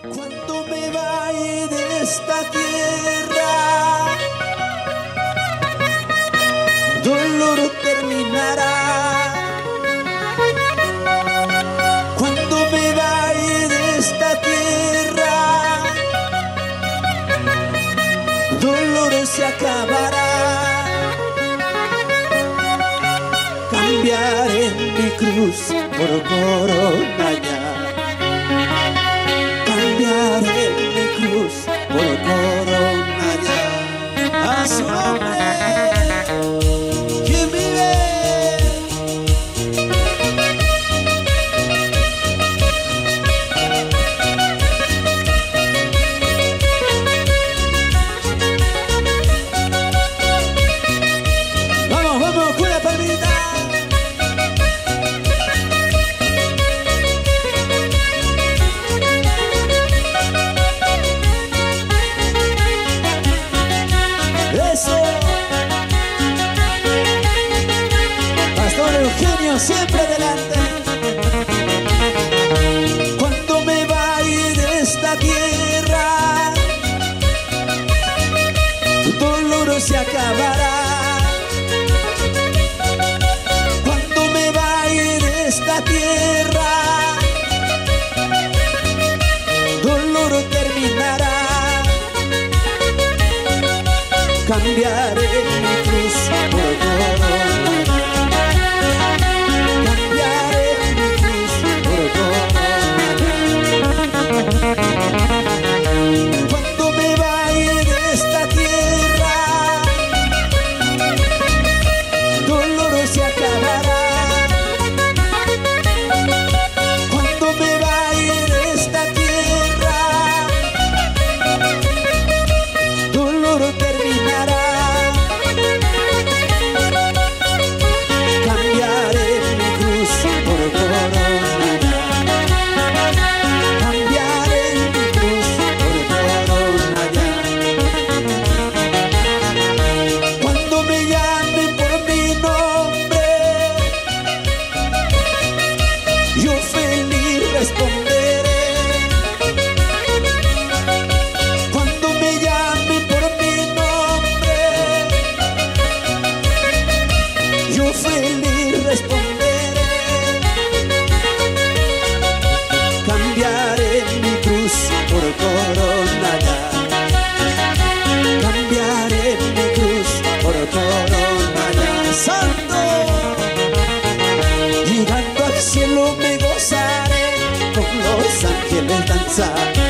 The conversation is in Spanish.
Cuando me vaya de esta tierra, dolor terminará. Cuando me vaya de esta tierra, dolor se acabará. Cambiaré mi cruz por corona ya. Cambiaré mi cruz por corona ya. A su nombre, ¿quién vive? Vamos, vamos con la palmita. Eso. Pastor Eugenio, siempre adelante. Cuando me vaya de esta tierra, tu dolor se acabará. Cuando me vaya de esta tierra, dolor terminará. Cambiaré mi cruz por corona. Cambiaré mi cruz por corona. Cuando me vaya de esta tierra, dolor se acabará. Cuando me vaya de esta tierra, dolor terminará. Cambiaré mi cruz por corona. Cambiaré mi cruz por corona ya. Cuando me llamen por mi nombre, yo feliz responderé. Cuando me llamen por mi nombre, yo feliz responderé. Cambiaré mi cruz por corona ya. Cambiaré mi cruz por corona ya. Santo, llegando al cielo me gozaré, con los ángeles danzar.